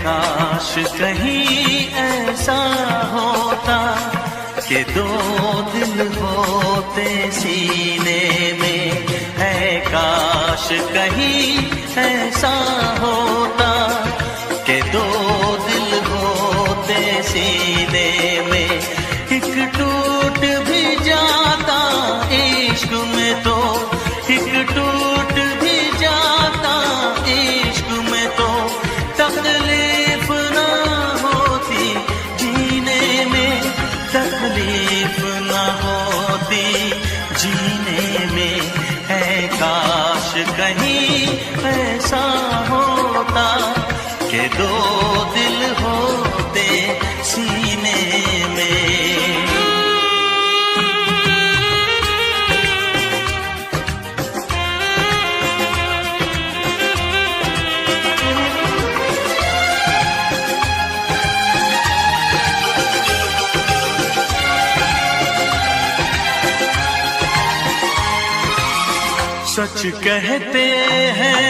काश कहीं ऐसा होता कि दो दिल होते सीने में, है काश कहीं ऐसा होता कि दो दिल होते सीने में। एक टूट भी जाता इश्क में तो, एक टूट भी जाता इश्क में तो, तकलीफ ना होती जीने में, तकलीफ ना होती जीने में। है काश कहीं ऐसा होता कि दो दिल होते सीने में। सच कहते हैं,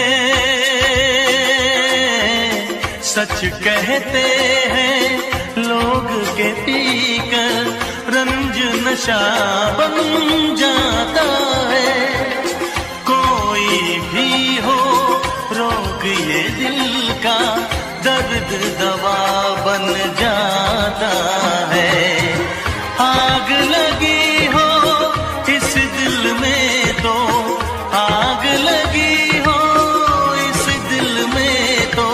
सच कहते हैं लोग के पीकर रंज नशा बन जाता है। कोई भी हो रोग ये दिल का, दर्द दवा बन जाता है। आग लगी हो इस दिल में तो, आग लगी हो इस दिल में तो,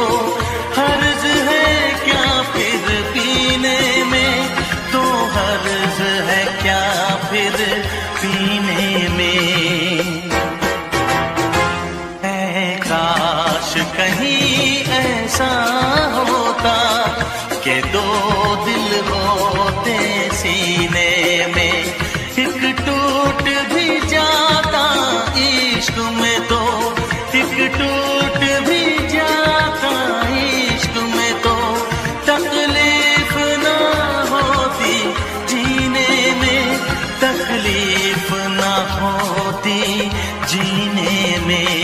हर्ज है क्या फिर पीने में, तो हर्ज है क्या फिर पीने में। है काश कहीं ऐसा होता कि दो दिल होते सीने में। एक टूट भी जाता इश्क में तो, एक टूट भी जाता इश्क में तो, तकलीफ ना होती जीने में, तकलीफ ना होती जीने में।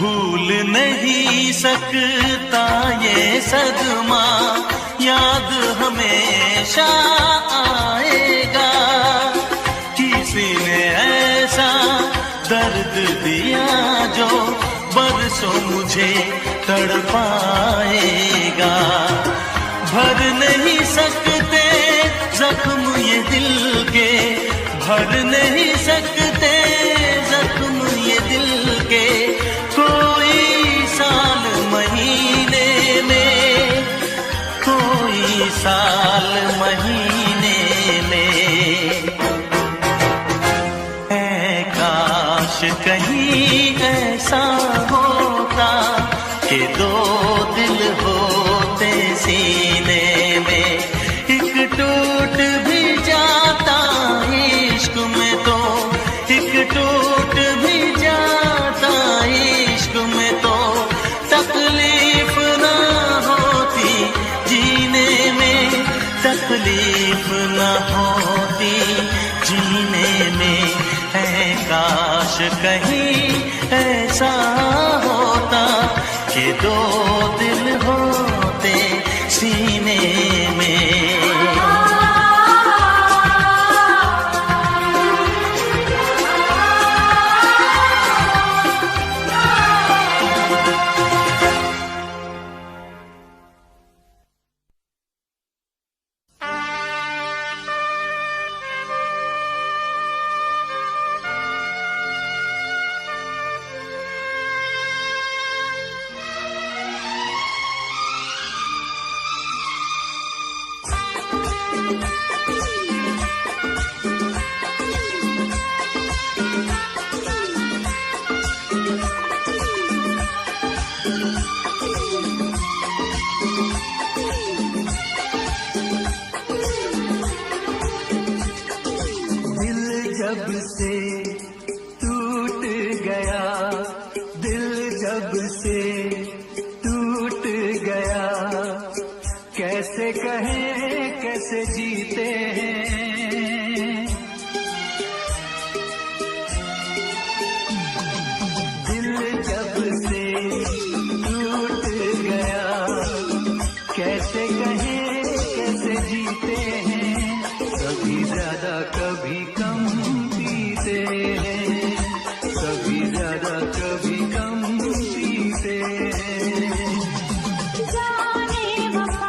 भूल नहीं सकता ये सदमा, याद हमेशा आएगा। किसी ने ऐसा दर्द दिया जो बरसों मुझे तड़पाएगा। भर नहीं सकते जख्म ये दिल के, भर नहीं सकते जख्म ये दिल के, कोई साल महीने में, कोई साल महीने में। है काश कहीं ऐसा होता कि दो दिल होते सीने में। एक टूट भी जाता इश्क में तो, एक टूट भी जाता इश्क में तो, तकलीफ ना होती जीने में, तकलीफ कैसे कहें कैसे जीते हैं। दिल जब से टूट गया, कैसे कहें कैसे जीते हैं। कभी ज्यादा कभी कम पीते हैं, कभी ज्यादा कभी कम पीते हैं। जाने वफा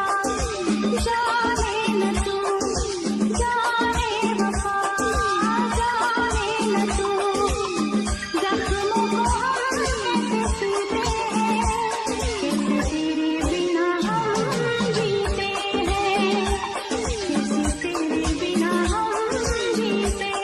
जाने न तू, जाने वफा जाने न तू, जख्मों को हम कैसे सीते हैं, कैसे तेरे बिना हम जीते हैं, कैसे तेरे बिना हम जीते हैं।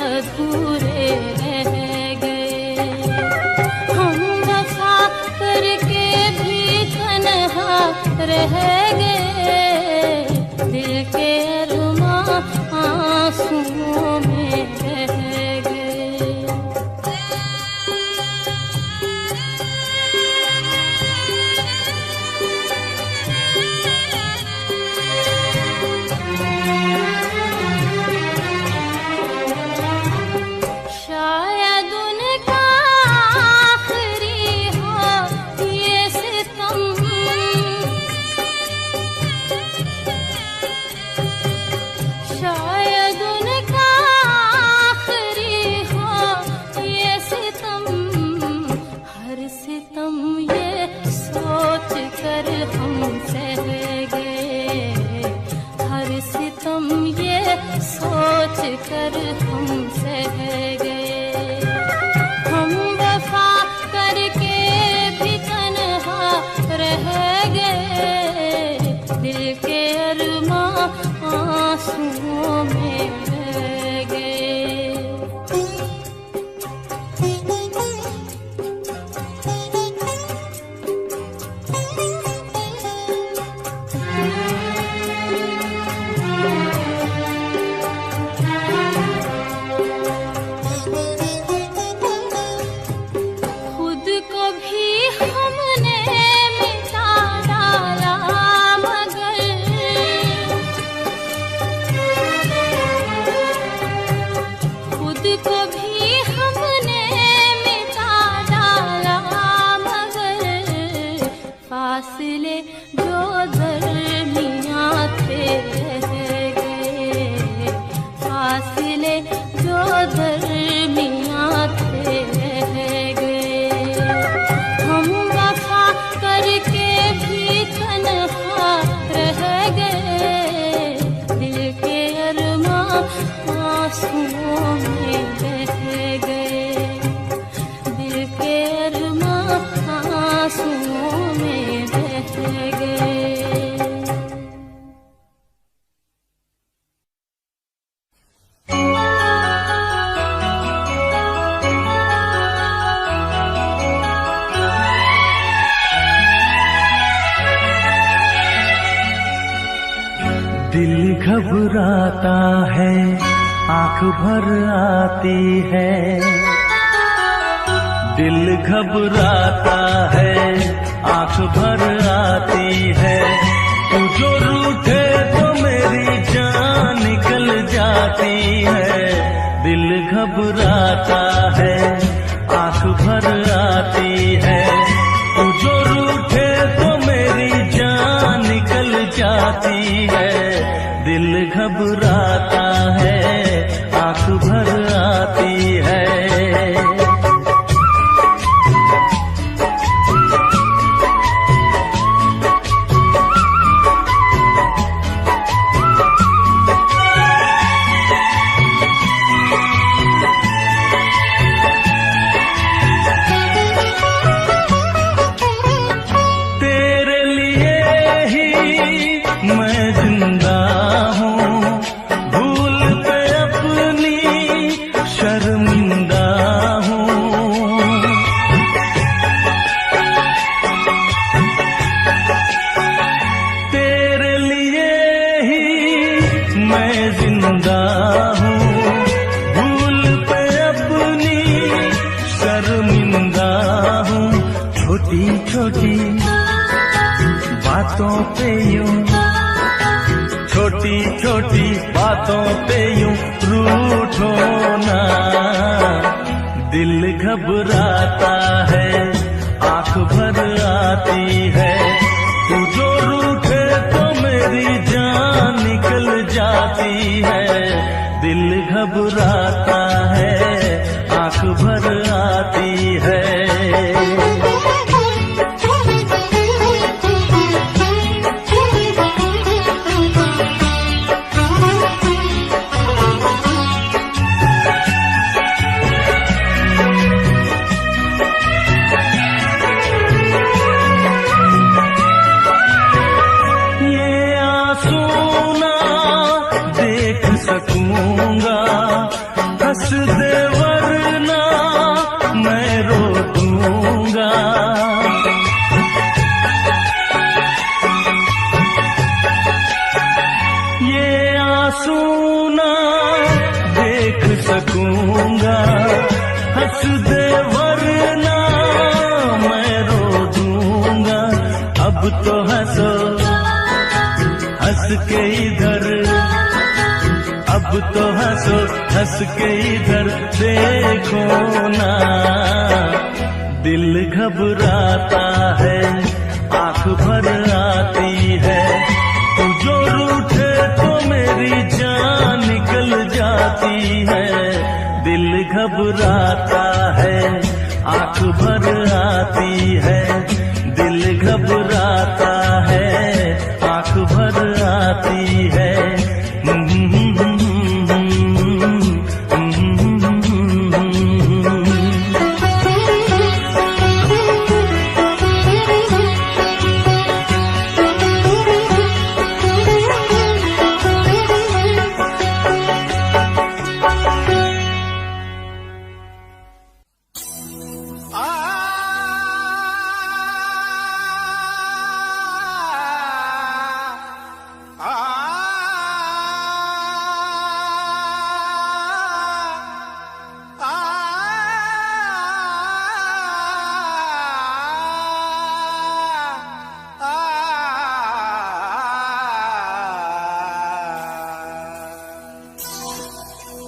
अधूरे रह गए। हम वफा करके भी तन्हा रह गए, दिल के अरमां आंसुओं में रह गए। शायद उनका आखिरी हो ये सितम, शायद उनका आखिरी हो ये सितम। हर सितम ये सोच कर हम सह गए, हर सितम ये सोच कर हम सह गए। हम वफा करके भी तन्हा रह गए, दिल के अरमां आंसुओं में रह गए। खुद को भी हमने मिटा डाला, मगर खुद को भी हमने मिटा डाला, मगर फासले जो दरमियां थे रह गए, फासले जो दरमियां थे रह गए। हम वफा करके भी तन्हा रह गए, दिल के अरमां आंसुओं में बह गए, दिल के अरमां आंसुओं में बह गए। दिल घबराता है, आंख भर आती है। दिल घबराता है, आंख भर आती है। तू जो रूठे तो मेरी जान निकल जाती है। दिल घबराता है, आंख भर आती है। तू जो रूठे तो मेरी जान निकल जाती है। दिल घबराता है, आंख भर आती है। तेरे लिए ही मैं जिंदा हूँ, भूल पे अपनी शर्मिंदा हूँ। तेरे लिए ही मैं जिंदा हूँ, भूल पे अपनी शर्मिंदा हूँ। छोटी छोटी बातों पे यूं, छोटी छोटी बातों पे यूं रूठो ना। दिल घबराता है, आंख भर आती है। तू जो रूठे तो मेरी जान निकल जाती है। दिल घबराता है, आंख भर आती है। हंस दूंगा, हंस दे वरना मैं रो दूंगा। अब तो हंसो हंस के इधर, अब तो हंसो हंस के इधर देखो ना। दिल घबराता है, आंख भर आती है, तू जो रूठे तो मेरी जान निकल जाती है। दिल घबराता है, आंख भर आती है, दिल घबराता है, आंख भर आती है।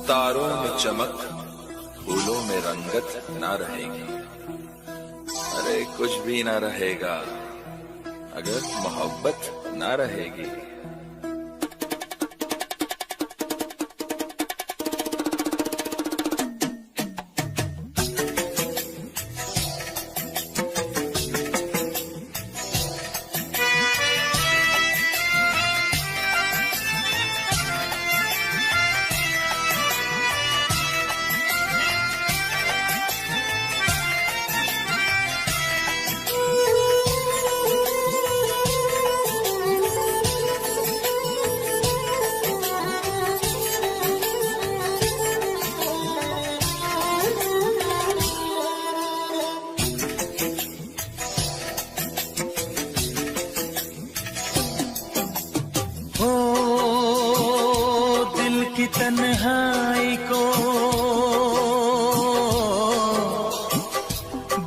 तारों में चमक, फूलों में रंगत ना रहेगी। अरे कुछ भी ना रहेगा अगर मोहब्बत ना रहेगी। तन्हाई को,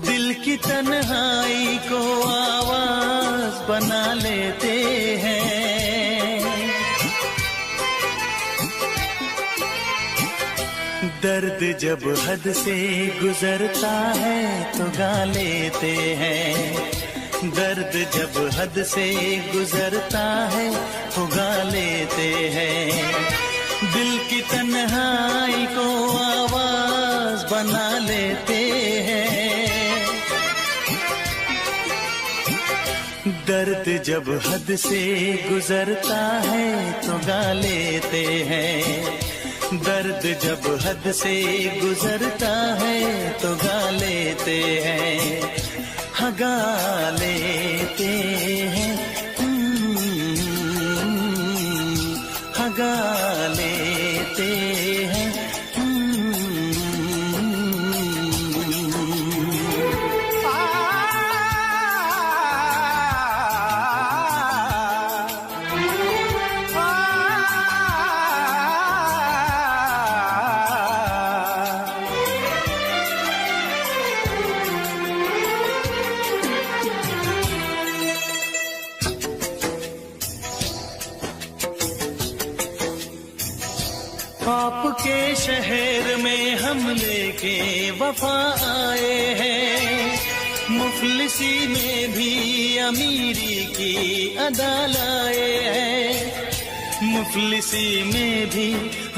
दिल की तन्हाई को आवाज बना लेते हैं। दर्द जब हद से गुजरता है तो गा लेते हैं। दर्द जब हद से गुजरता है तो गा लेते हैं। दिल की तन्हाई को आवाज बना लेते हैं। दर्द जब हद से गुजरता है तो गा लेते हैं। दर्द जब हद से गुजरता है तो गा लेते हैं। हाँ गा लेते हैं, हाँ गा लेते हैं। आपके शहर में हम लेके वफा आए हैं। मुफलिसी में भी अमीरी की अदा लाए हैं। मुफलिसी में भी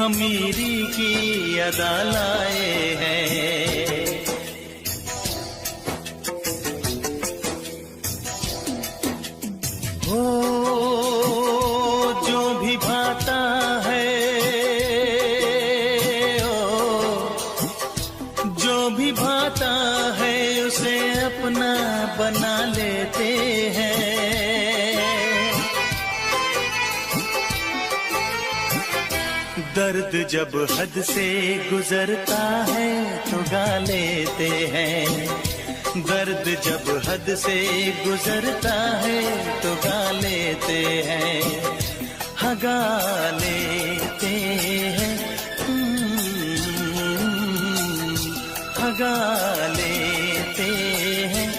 अमीरी की अदा लाए हैं। हो जो भी भाता है, भाता है उसे अपना बना लेते हैं। दर्द जब हद से गुजरता है तो गा लेते हैं। दर्द जब हद से गुजरता है तो गा लेते हैं। हाँ गा लेते हैं। भगा लेते हैं।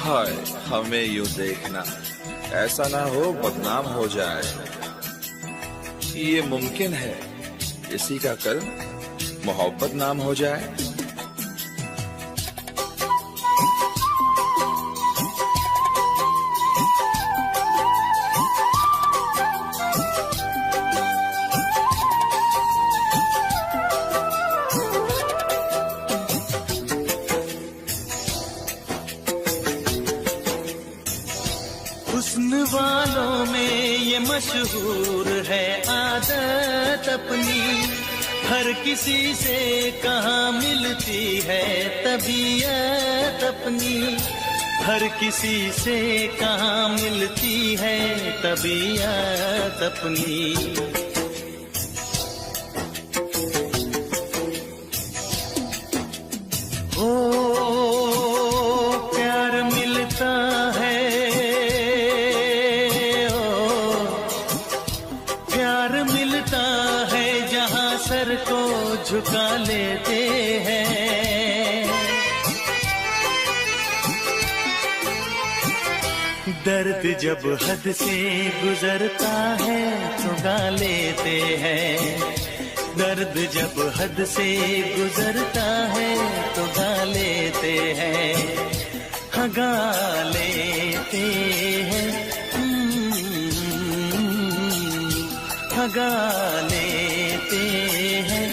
हाय हमें यूं देखना, ऐसा ना हो बदनाम हो जाए। ये मुमकिन है किसी का कल मोहब्बत नाम हो जाए। हुस्न वालों में ये मशहूर है आदत अपनी, हर किसी से कहाँ मिलती है तबीयत अपनी, हर किसी से कहाँ मिलती है तबीयत अपनी। झुका लेते हैं, दर्द जब हद से गुजरता है तो गा लेते हैं, दर्द जब हद से गुजरता है तो गा लेते हैं, हाँ गा लेते हैं, हाँ गा लेते हैं।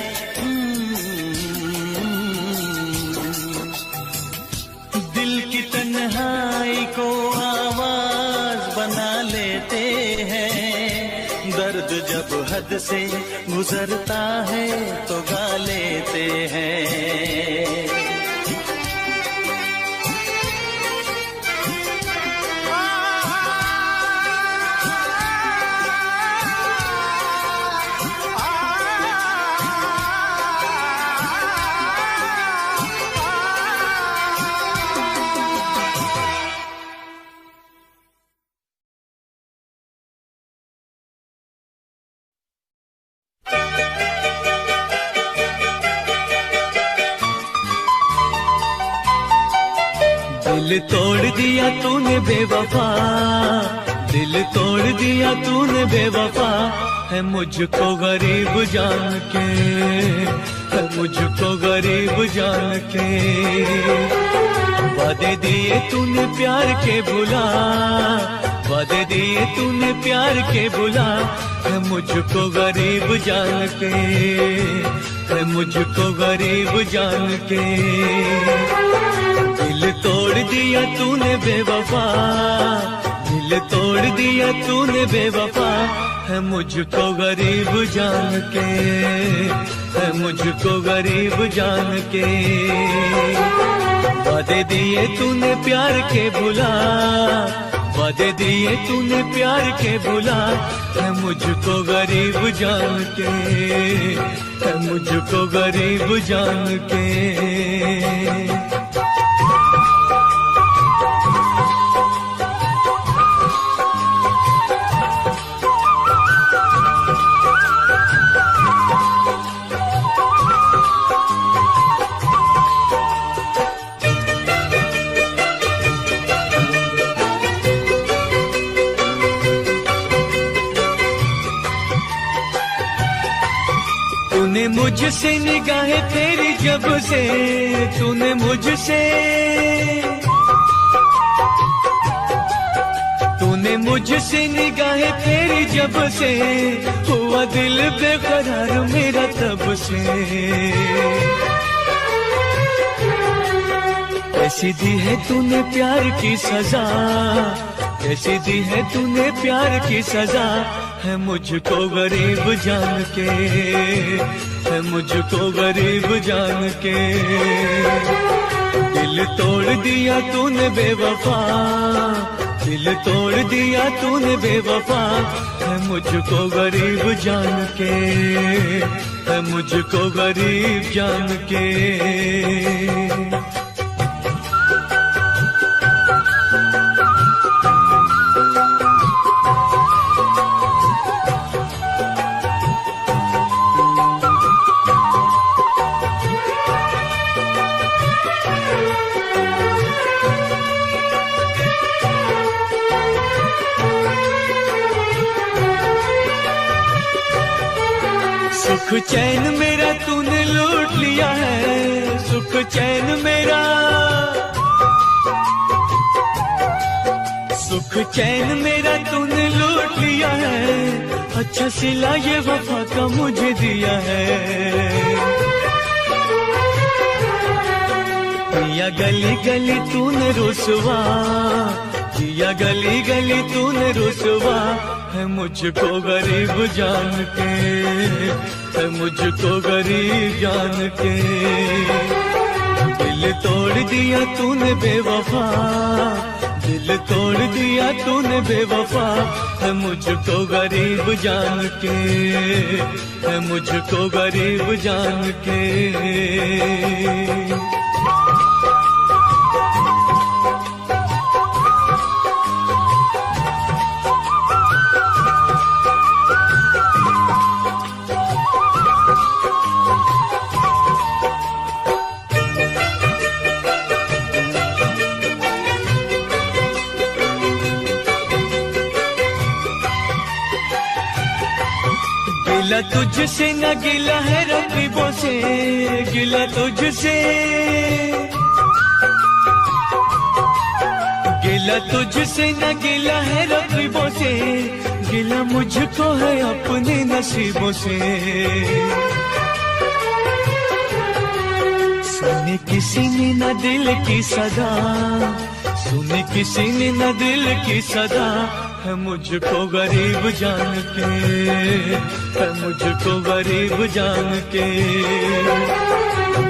दिल की तन्हाई को आवाज बना लेते हैं, दर्द जब हद से गुजरता है तो गा लेते हैं। दिल तोड़ दिया तूने बेवफा, दिल तोड़ दिया तूने बेवफा, है मुझको गरीब जान के, है मुझको गरीब जान के। वादे दिए तूने प्यार के भुला, वादे दिए तूने प्यार के भुला, है मुझको गरीब जान के, है मुझको गरीब जान के। दिल तोड़ दिया तूने बेवफा, दिल तोड़ दिया तूने बेवफा, है मुझको गरीब जान के, है मुझको गरीब जान के। वादे दिए तूने प्यार के भुला, वादे दिए तूने प्यार के भुला, है मुझको गरीब जान के, है मुझको गरीब जान के। तूने मुझसे निगाहें तेरी जब से, तूने मुझसे, तूने मुझसे निगाहें तेरी जब से, हुआ दिल बेकरार मेरा तब से। कैसी दी है तूने प्यार की सजा, कैसी दी है तूने प्यार की सजा, है मुझको गरीब जान के, है मुझको गरीब जान के। दिल तोड़ दिया तूने बेवफा, दिल तोड़ दिया तूने बेवफा, है मुझको गरीब जान के, है मुझको गरीब जान के। सुख चैन मेरा तूने लूट लिया है, सुख चैन मेरा, सुख चैन मेरा तूने लूट लिया है। अच्छा सिला ये वफा का मुझे दिया है। किया गली गली तूने रुसवा, किया गली गली तूने रुसवा, है मुझको गरीब जान के, है मुझको गरीब जान के। दिल तोड़ दिया तूने बेवफा, दिल तोड़ दिया तूने बेवफा, है मुझको गरीब जान के, है मुझको गरीब जान के। गिला तुझसे न गिला है रकीबों से, गिला तुझसे, गिला तुझसे न गिला है रकीबों से, गिला मुझको है अपने नसीबों से। सुने किसी ने न दिल की सदा, सुने किसी ने न दिल की सदा, है मुझको गरीब जान के, है मुझको गरीब जान के।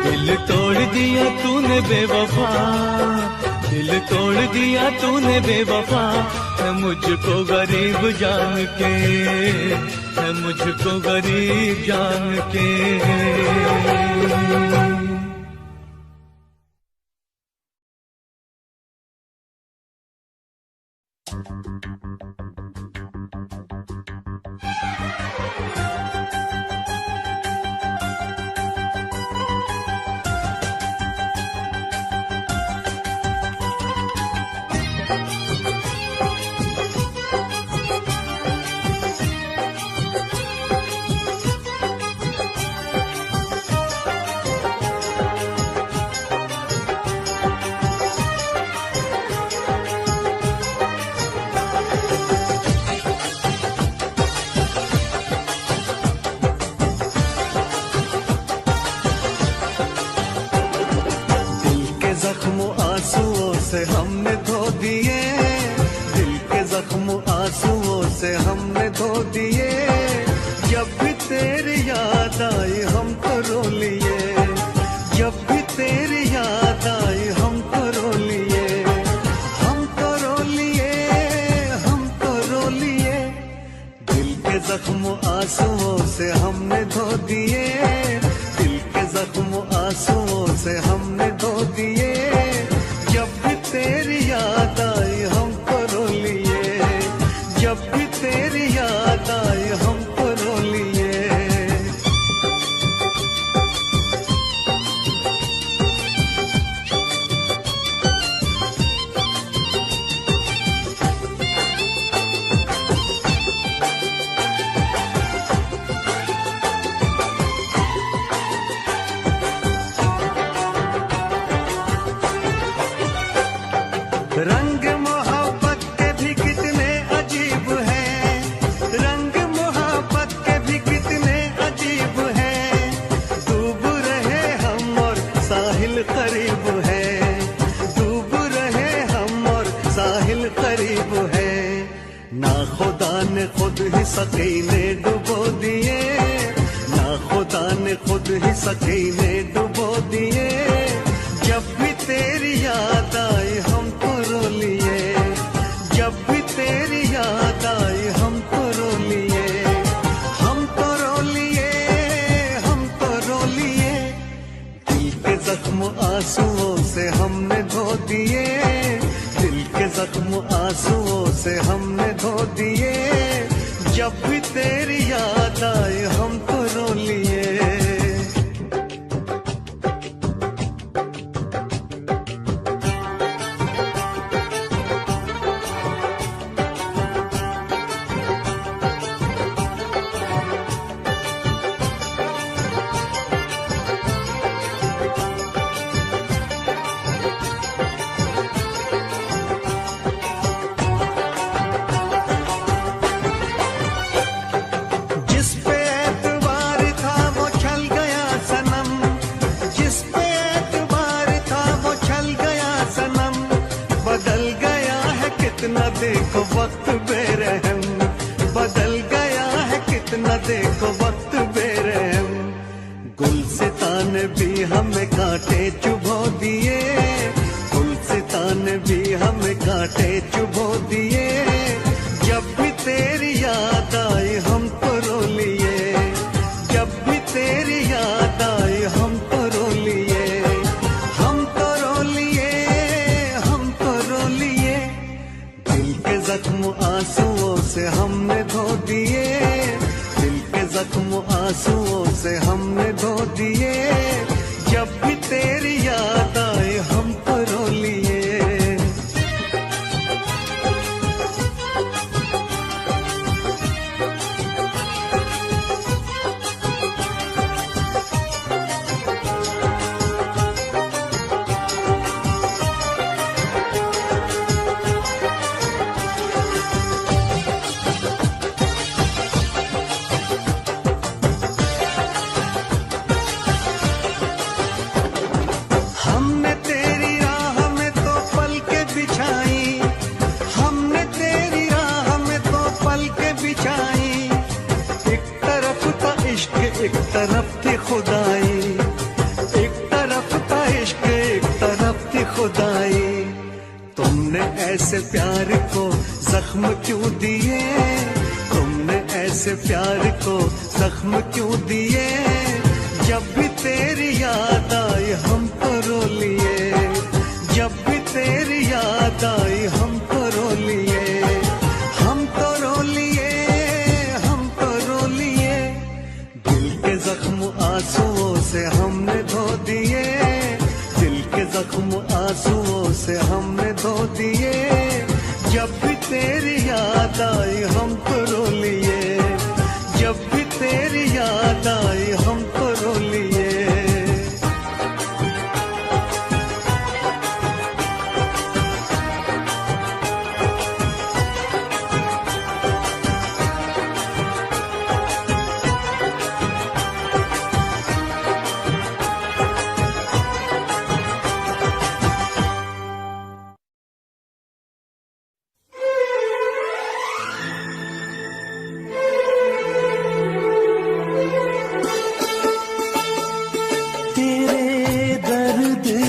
दिल तोड़ दिया तूने बेवफा, दिल तोड़ दिया तूने बेवफा, है मुझको गरीब जान के, है मुझको गरीब जान के। साहिल करीब है, डूब रहे हम और साहिल करीब है। ना खुदा ने खुद ही सकीने डुबो दिए, ना खुदा ने खुद ही सकीने डुबो दिए। जब भी तेरी याद आई हम तो रो लिए, जब भी तेरी याद आई हम तो रो लिए, हम तो रो लिए, हम तो रो लिए। दिल के जख्म आंसुओं से हमने धो दिए, दिल के जख्म आंसुओं से हमने धो दिए। जब भी तेरी याद आई हम तो रो लिए। कितना देखो वक्त बेरहम, बदल गया है कितना देखो वक्त बेरहम। गुलसिता ने भी हमें कांटे चुभो दिए, गुलसिता ने भी हमें कांटे चुभो दिए। जब भी तेरी याद आई हम तो रो लिए, जब भी तेरी याद आई हम तो रो लिए, हम तो रो लिए, हम तो रो लिए। दिल के जख्म आंसुओं से हमने धो दिए, दिल के जख्म आंसुओं से हमने धो दिए। जब भी तेरी याद आए हम तो रो लिए। हमने तेरी राह में तो पलकें बिछाई, हमने तेरी राह में तो पलकें बिछाई। एक तरफ था इश्क एक तरफ थी खुदाई, एक तरफ था इश्क एक तरफ थी खुदाई। तुमने ऐसे प्यार को जख्म क्यों दिए, तुमने ऐसे प्यार को जख्म क्यों दिए। जब भी तेरी याद आई हम तो रो लिए, जब भी तेरी याद आई हम तो रो लिए, हम तो रो लिए, हम तो रो लिए। दिल के जख्म आंसुओं से हमने धो दिए, दिल के जख्म आंसुओं से हमने धो दिए। जब भी तेरी याद आई हम तो रो लिए, जब भी तेरी याद आई हम तो रो लिए।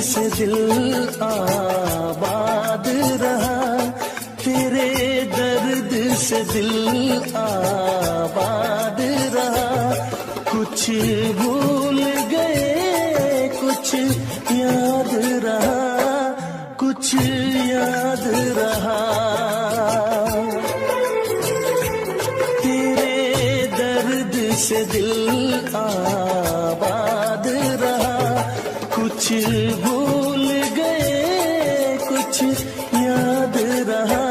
से दिल आबाद रहा, तेरे दर्द से दिल आबाद रहा। कुछ भूल गए कुछ याद रहा, कुछ याद रहा। तेरे दर्द से दिल आबाद रहा। कुछ भूल गए कुछ याद रहा,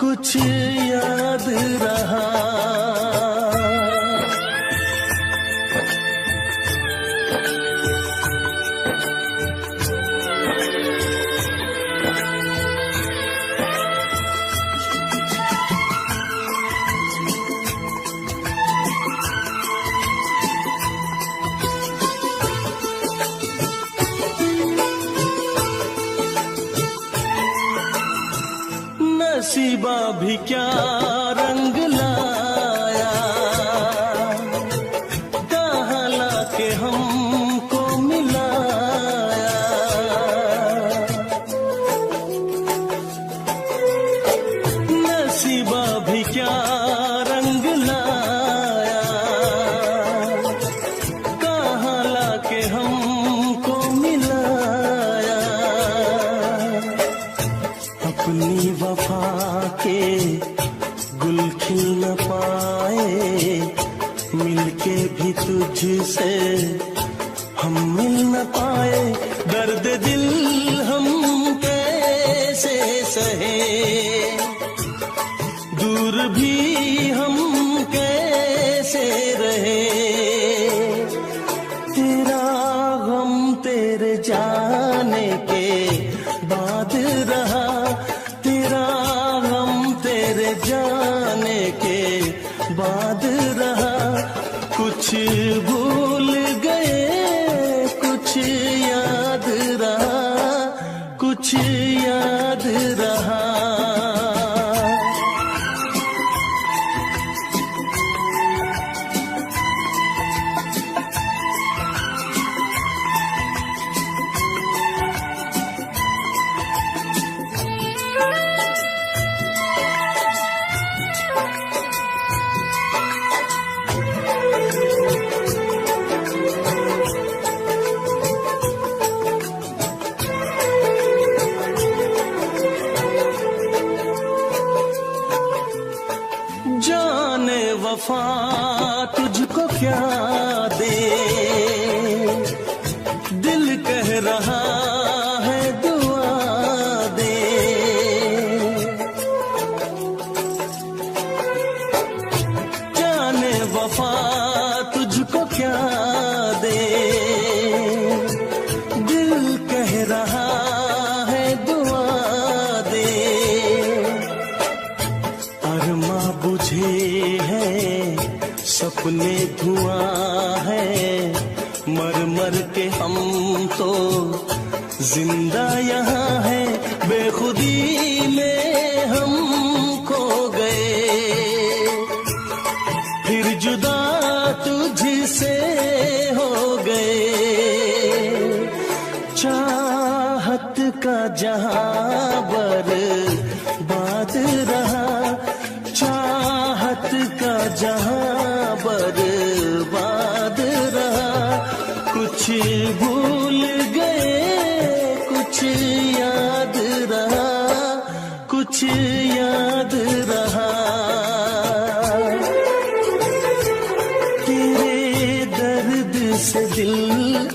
कुछ याद रहा। भी क्या रंग लाया, कहाँ लाके हमको मिलाया। नसीबा भी क्या रंग लाया, कहाँ लाके हमको मिलाया। अपनी वफा के गुल खिल न पाए, मिलके भी तुझसे हम मिल न पाए। दर्द दिल हम कैसे सहे, दूर भी हम कैसे रहे। तेरा गम तेरे जाने के बाद रहा, तेरा गम तेरे जाने के बाद रहा। कुछ भूल गए कुछ याद रहा, कुछ याद रहा। जाने वफा तुझको क्या दे, दिल कह रहा है दुआ दे। जाने वफा तुझको क्या दे, दिल कह रहा है दुआ दे। अरमा बुझे हैं सपने धुआं है, मर मर के हम तो जिंदा यहाँ है। बेखुदी में हम खो गए, फिर जुदा तुझसे हो गए। चाहत का जहां बर्बाद रहा, चाहत का जहां बर्बाद रहा। कुछ भूल गए कुछ याद रहा, कुछ याद रहा। तेरे दर्द से दिल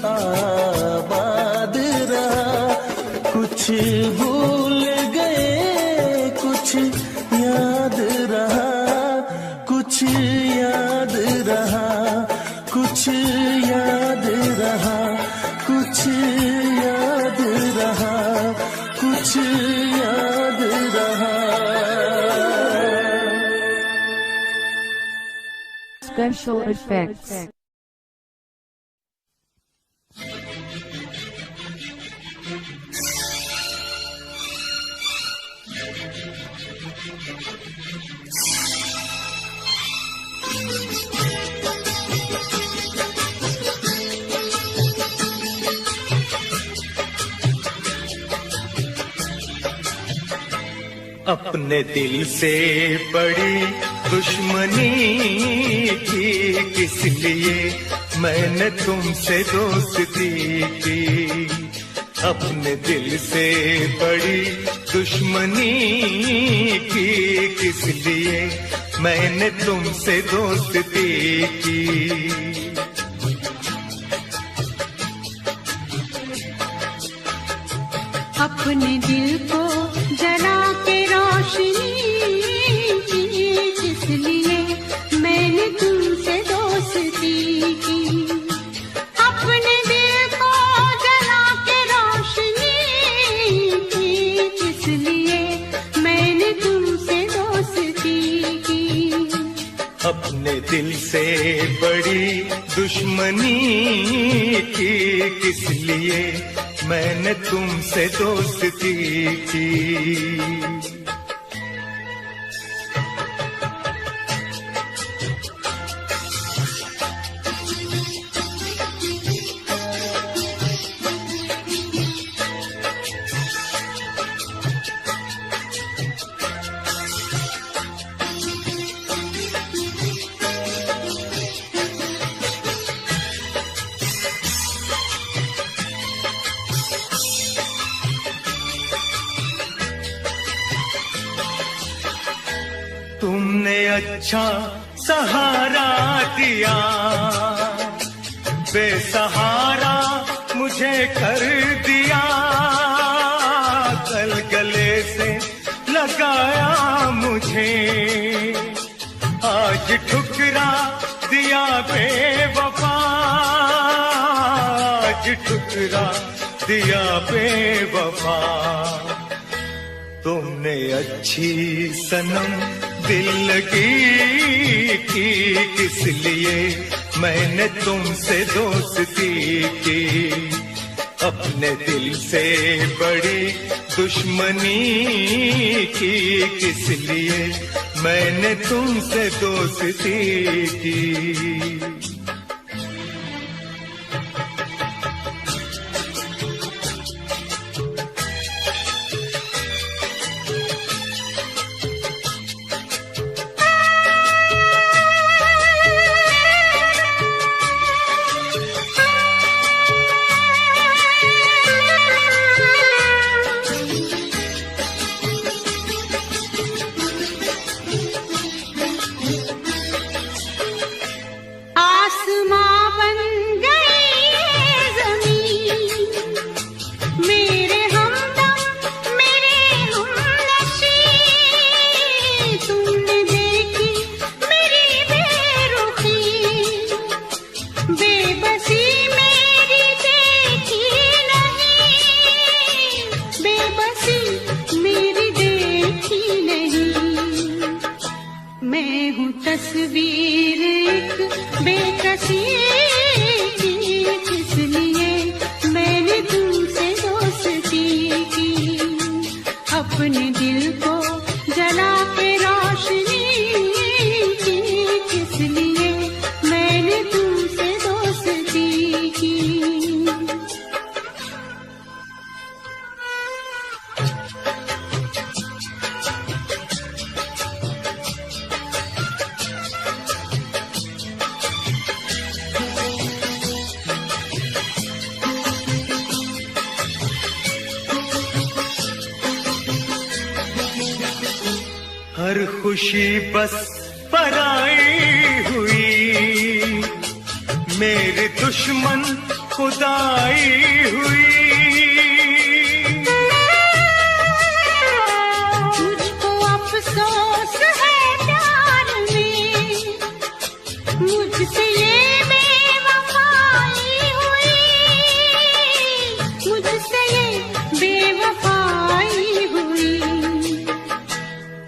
आबाद रहा। कुछ भूल गए कुछ याद रहा, कुछ याद रहा, कुछ याद रहा, कुछ याद रहा, कुछ याद रहा। Special effects. अपने दिल से बड़ी दुश्मनी थी, किस लिए मैंने तुमसे दोस्ती की। अपने दिल से बड़ी दुश्मनी की, किस लिए मैंने तुमसे दोस्ती की। अपने दिल को जला के रोशनी की, किस लिए मैंने तुमसे दोस्ती की। अपने दिल को जला के रोशनी की, किस लिए मैंने तुमसे दोस्ती की। अपने दिल से बड़ी दुश्मनी की, किस लिए मैंने तुमसे दोस्ती की। अच्छा सहारा दिया, बेसहारा मुझे कर दिया, गल गले से लगाया मुझे, आज ठुकरा दिया बेवफा, आज ठुकरा दिया बेवफा। तुमने अच्छी सनम दिल लगी की, किस लिए मैंने तुमसे दोस्ती की, अपने दिल से बड़ी दुश्मनी की, किस लिए मैंने तुमसे दोस्ती की। तस्वीर एक बेकसी की, किस लिए मैंने तुमसे दोस्ती की, अपने दिल को जला के रोशनी की, किस लिए मैंने तुमसे दोस्ती की। हर खुशी बस पराई हुई, मेरे दुश्मन खुदाई हुई, मुझको अफसोस है प्यार में, मुझसे ये बेवफाई हुई, मुझसे ये बेवफाई हुई,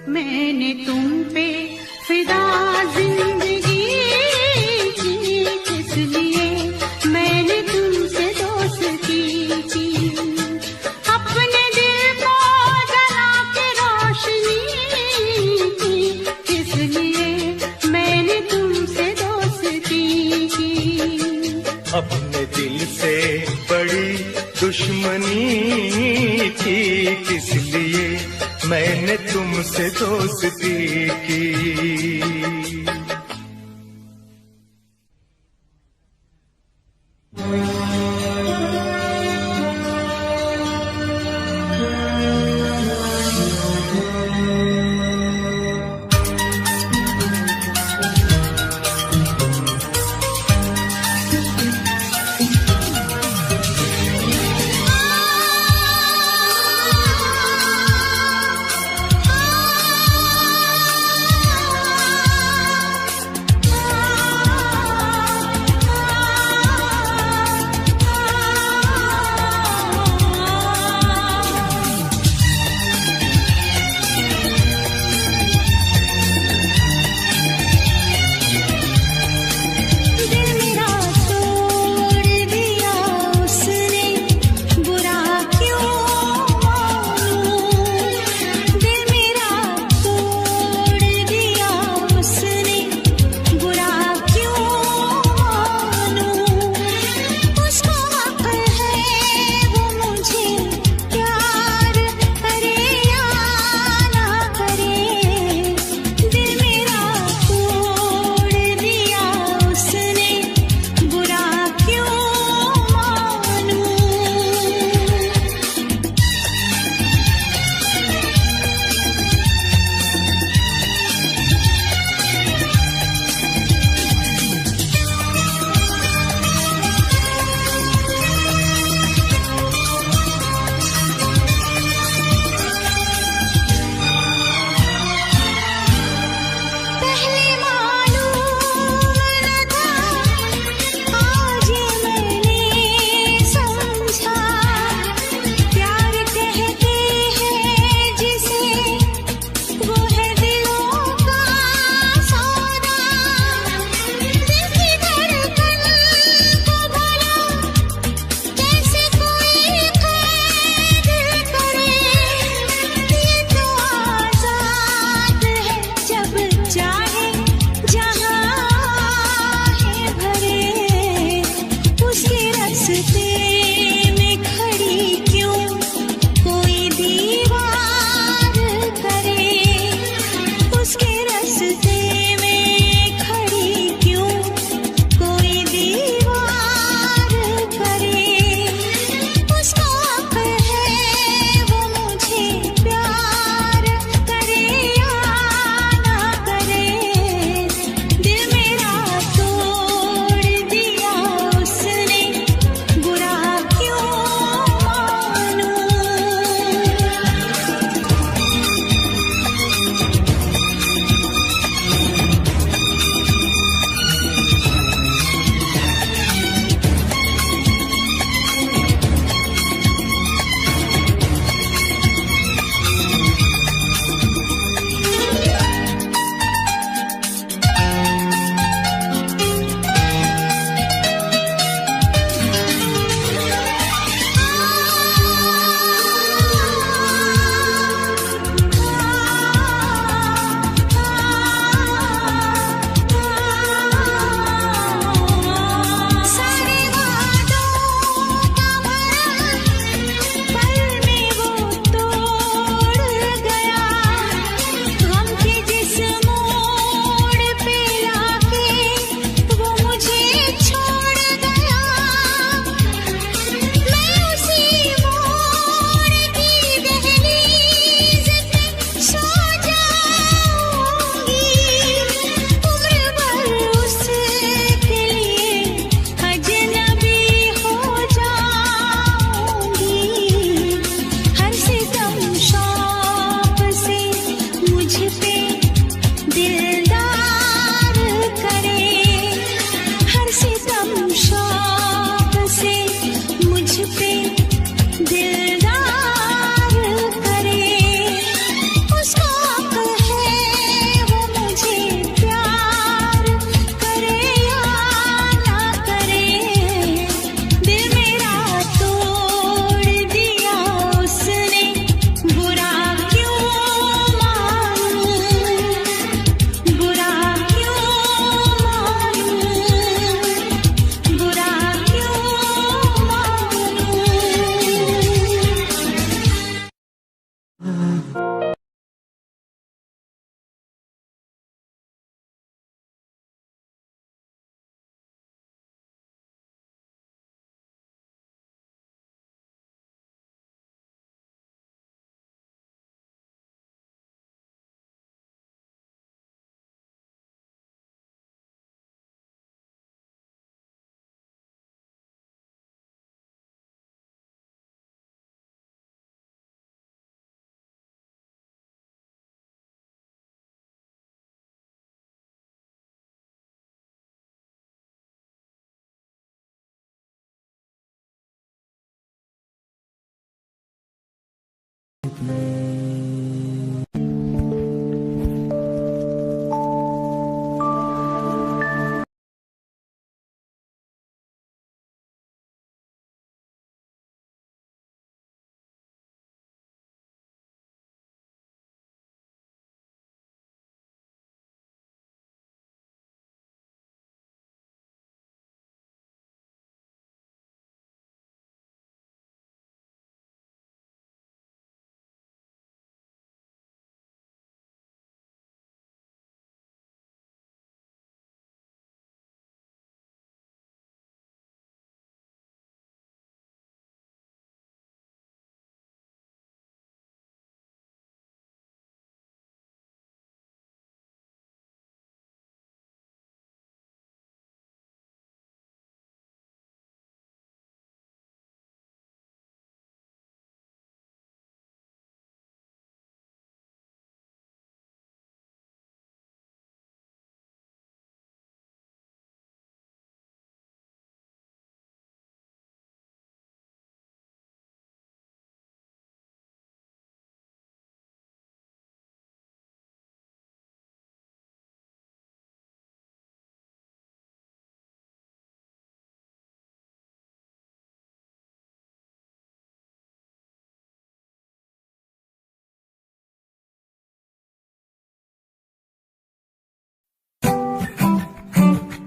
मैंने तुम पे फिदा जिंदगी की, किस लिए मैंने तुमसे दोस्ती की, अपने दिल को जला के रोशनी की, किस लिए मैंने तुमसे दोस्ती की, अपने दिल से बड़ी दुश्मनी की, किस लिए मैंने तुमसे दोस्ती की।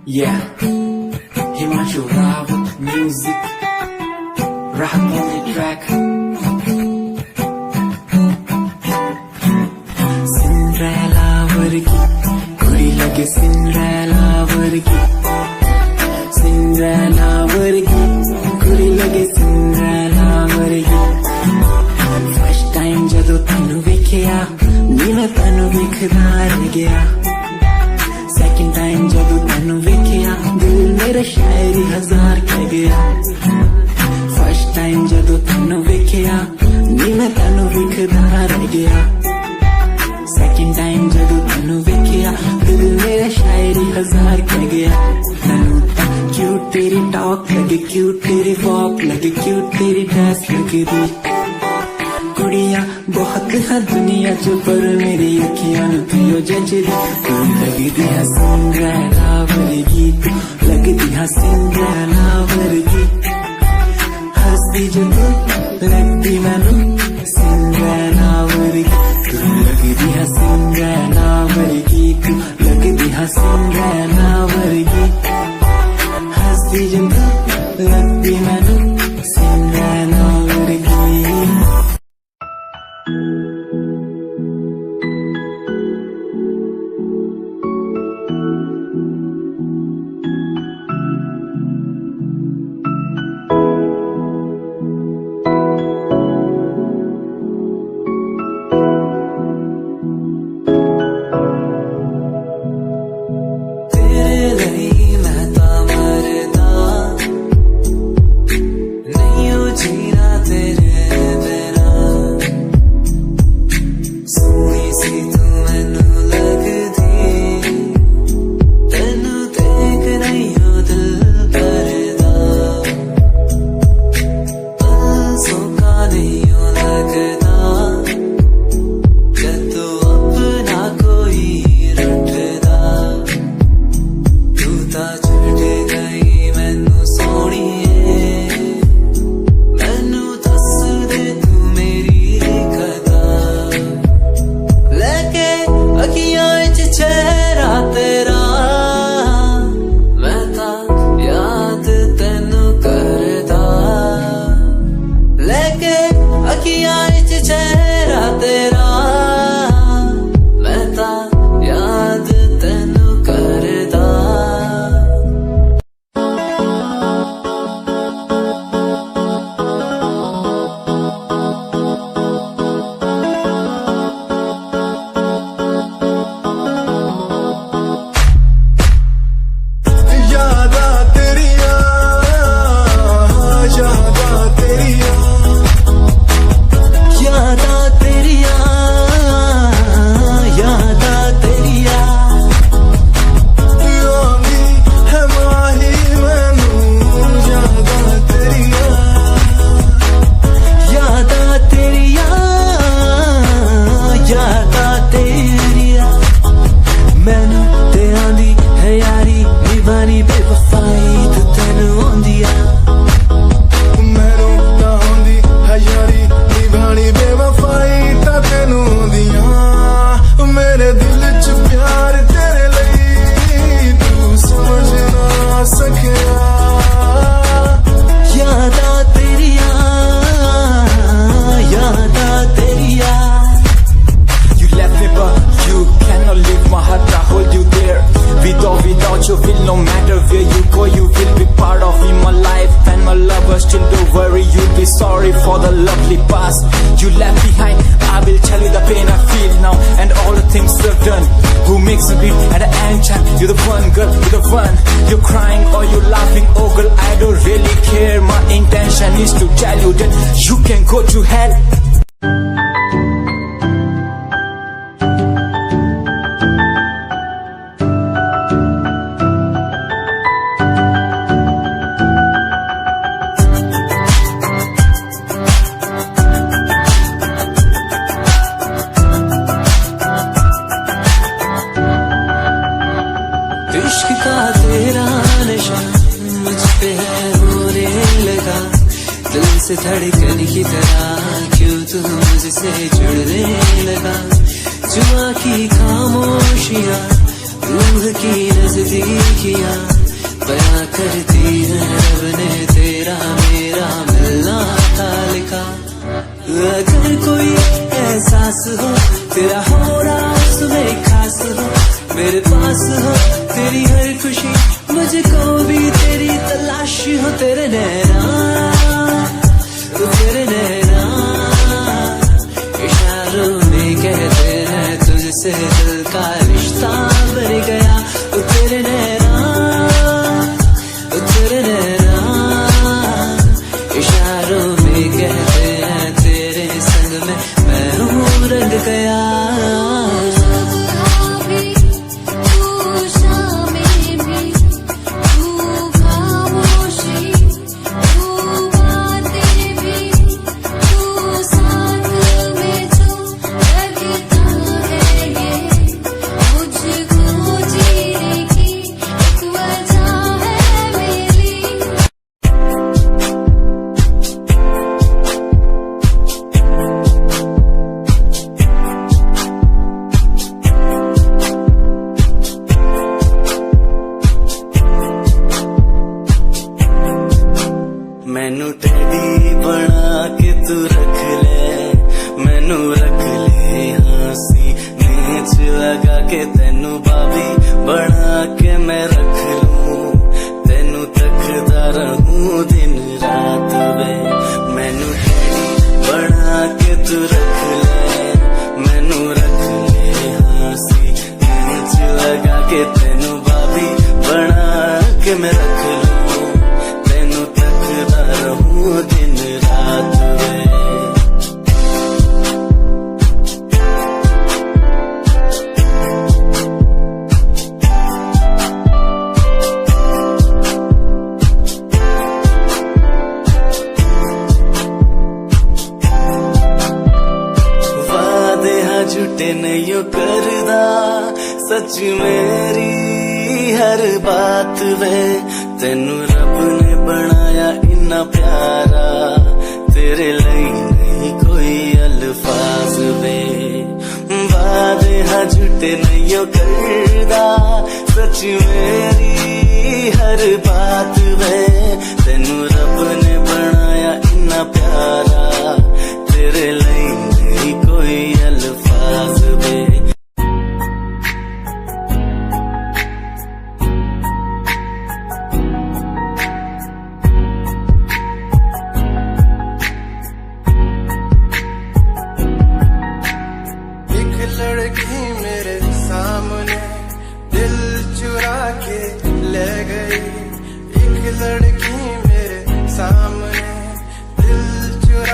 Yeah, Himanshu Rawat music, Rahat on the track. Cinderella vargi, kudi lage Cinderella vargi. Cinderella vargi, kudi lage Cinderella vargi. First time jadoo tanu vekhya, नीला तनु विखदा रह गया. Second time जब तनु वेखिया दिल मेरा शायरी हजार कह गया. First time जब तनु वेखिया नीला तनु विखदा रह गया. Second time जब तनु वेखिया दिल मेरा शायरी हजार कह गया. तनु ता क्यूट तेरी टॉक लगे, क्यूट तेरी वॉक लगे, क्यूट तेरी ड्रेस लगे दी. कुड़िया बहुत है दुनिया जो पर मेरी अखियां पियो जजरी. तू लगती है सिंड्रेला वर्गी, तू लगती है सिंड्रेला वर्गी. हंसती जो तू लगती मैनू सिंड्रेला वर्गी. तू लगती है सिंड्रेला वर्गी, तू लगती है सिंड्रेला वर्गी. हंसती जो तू लगती मैनू Cinderella वर्गी. No matter where you go, you will be part of in my life and my lover. Still don't worry, you'll be sorry for the lovely past you left behind. I will tell you the pain I feel now and all the things you've done. Who makes me bleed at the end time? You're the one, girl, you're the one. You're crying or you're laughing, oh girl, I don't really care. My intention is to tell you that you can go to hell. इश्क का तेरा नशा मुझ पे है होने लगा, दिल से धड़कन की तरह क्यों तू मुझसे जुड़ने लगा। जुआ की खामोशियाँ, रूह की नजदीकियाँ, बयां कर दी है रब ने तेरा मेरा मिलना था लिखा। अगर कोई एहसास हो तेरा हो रहा उसमें खास हो, मेरे पास हो तेरी हर खुशी, मुझको भी तेरी तलाश हो। तेरे नैना इशारों में कहते हैं तुझसे दिल का रिश्ता बढ़ गया। तेरे नैना इशारों में कहते हैं तेरे संग में मैं हूँ रंग गया। मैनू टेडी बना के तू रख ले, मैनू रख ले हंसी नीच लगा के, तेनू बाबी बना के मैं रख लूं, तेनू तकदा रहूं दिन रात वे। मैनू टेडी बना के तू रख ले, मैनू रख ले हंसी नीच लगा के, तेनू बाबी बना के मैं रख लूं, रहूं दिन रात में। वादे हाँ झूठे नहीं करदा, सच मेरी हर बात वे। तेनू रब ने बनाया इन्ना प्यारा, तेरे लिए नहीं कोई अल्फाज वे। वादे हाँ झूठे नहीं करदा, सच मेरी हर बात वे। तेनू रब ने बनाया इन्ना प्यारा, तेरे लिए नहीं कोई अल्फाज वे। लड़की मेरे सामने दिल चुरा के ले गई, एक लड़की मेरे सामने दिल चुरा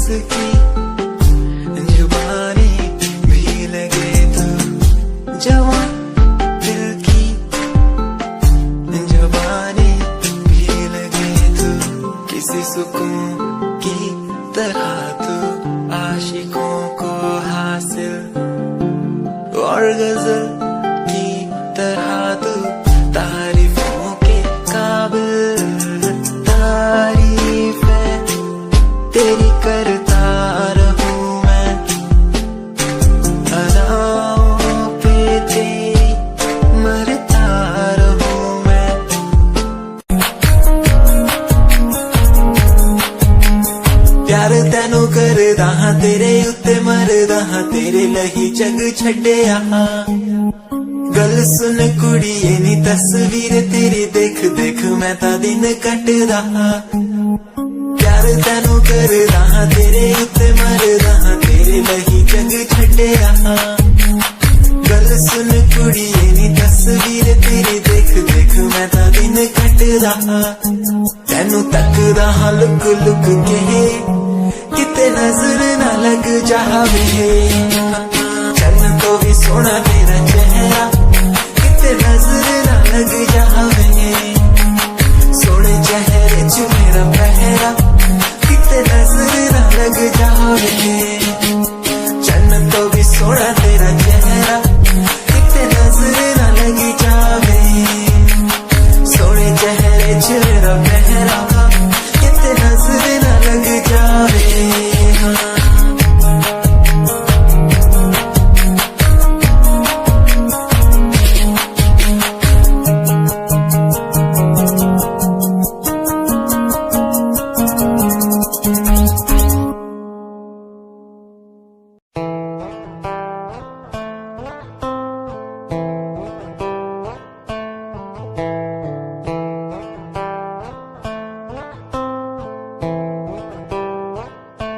उसकी जुबानी भी लगे तो जवान दिल की जुबानी भी लगे तो किसी सुकून की तरह तो आशिकों को हासिल और गजल की तरह तो तारीफों के काबिल तारीफ है तेरी करता रहूं मैं अदाओं पे तेरी मरता रहूं मैं प्यार तैनू करदा हां तेरे उत्ते मरदा हां तेरे लही जग छड्डिया गल सुन कुड़िए नी तस्वीर तेरी देख देख मैं ता दिन कटदा प्यार तैनू करदा हां तेरे उत्ते मरदा हां तेरे लही जग छड्डिया गल सुन कुड़िए नी तस्वीर तेरी देख देख मैं ता दिन कटदा तैनू तकदा हां लुक लुक के किते नजर ना लग जावे चन्न तो भी सोना तेरा चेहरा किते नजर ना लग जावे सोने चेहरे च मेरा पहरा किते नजर ना लग जावे चन्न तो भी सोना तेरा चेहरा किते नजर ना लग जावे सोने चेहरे च मेरा पहरा किते नजर ना लग जावे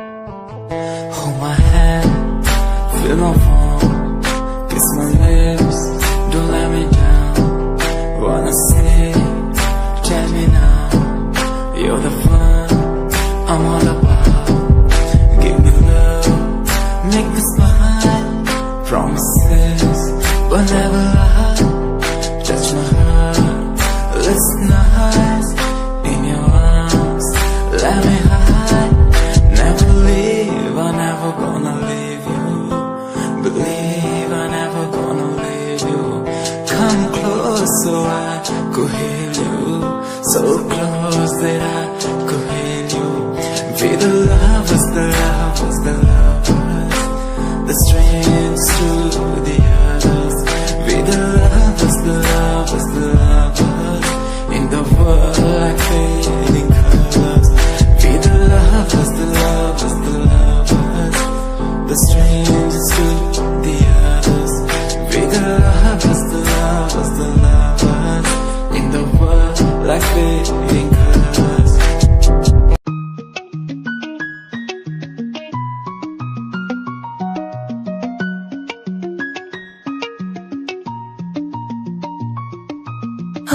Hold my hand, feel my palm, kiss my lips, don't let me down. Wanna say, tell me now, you're the fun I'm all about. Give me love, make me smile, promises, but never lie. Touch my heart, listen nice, in your arms, let me hide. Never leave, I'm never gonna leave you. Believe I'm never gonna leave you. Come close so I could heal you. So close that I could heal you. Be the lovers, the lovers, the lovers. The strangers to the others. Be the lovers, the lovers, the lovers. In the world like fading colors. Be the lovers, the lovers, the lovers. The strangers to the others. Be the lovers, the lovers, the lovers. In the world like fading colors.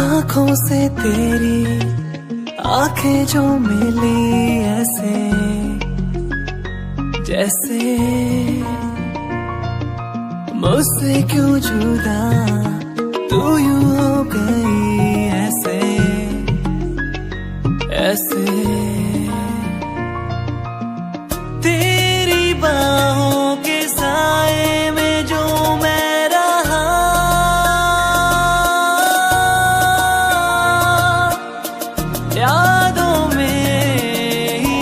आँखों से तेरी आंखें जो मिली ऐसे जैसे मुझसे क्यों जुदा तू यूं हो गई ऐसे ऐसे तेरी बाहों के साए में जो मैं रहा यादों में ही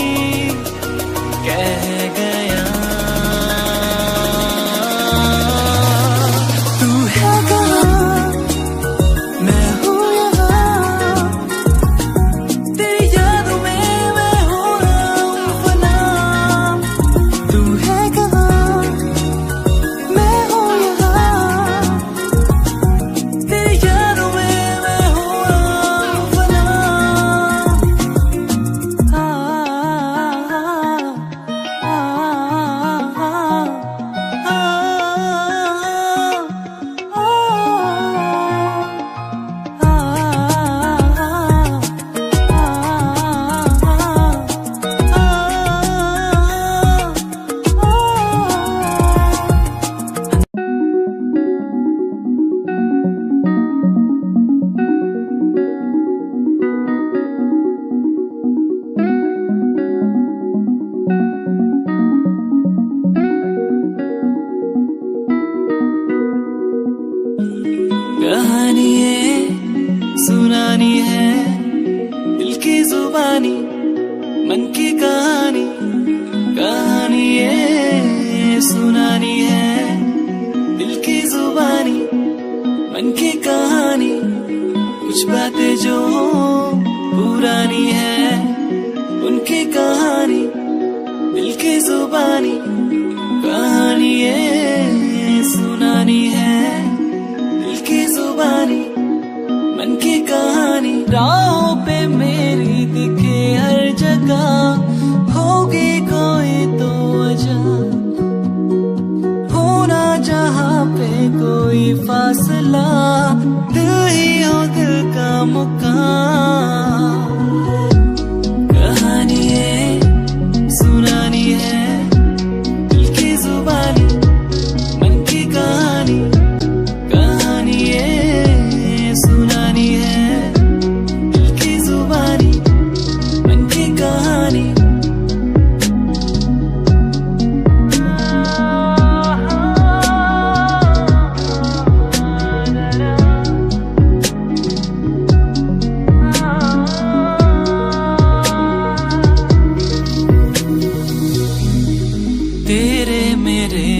कह गया तू है कहाँ मैं हूँ यहाँ तेरी यादों में मन की कहानी कहानी ये सुनानी है, दिल की जुबानी मन की कहानी, कुछ बातें जो पुरानी है उनकी कहानी, दिल की जुबानी कहानी ये सुनानी है, दिल की जुबानी मन की कहानी। राहों पे मेरी दिखे हर जगह, होगी कोई तो वजह, होना जहाँ पे कोई फासला, दिल ही हो दिल का मुकाम। कहानी ये सुनानी है, दिल की जुबानी मन की कहानी, कहानी ये सुनानी है, दिल की जुबानी मन की कहानी। तेरे मेरे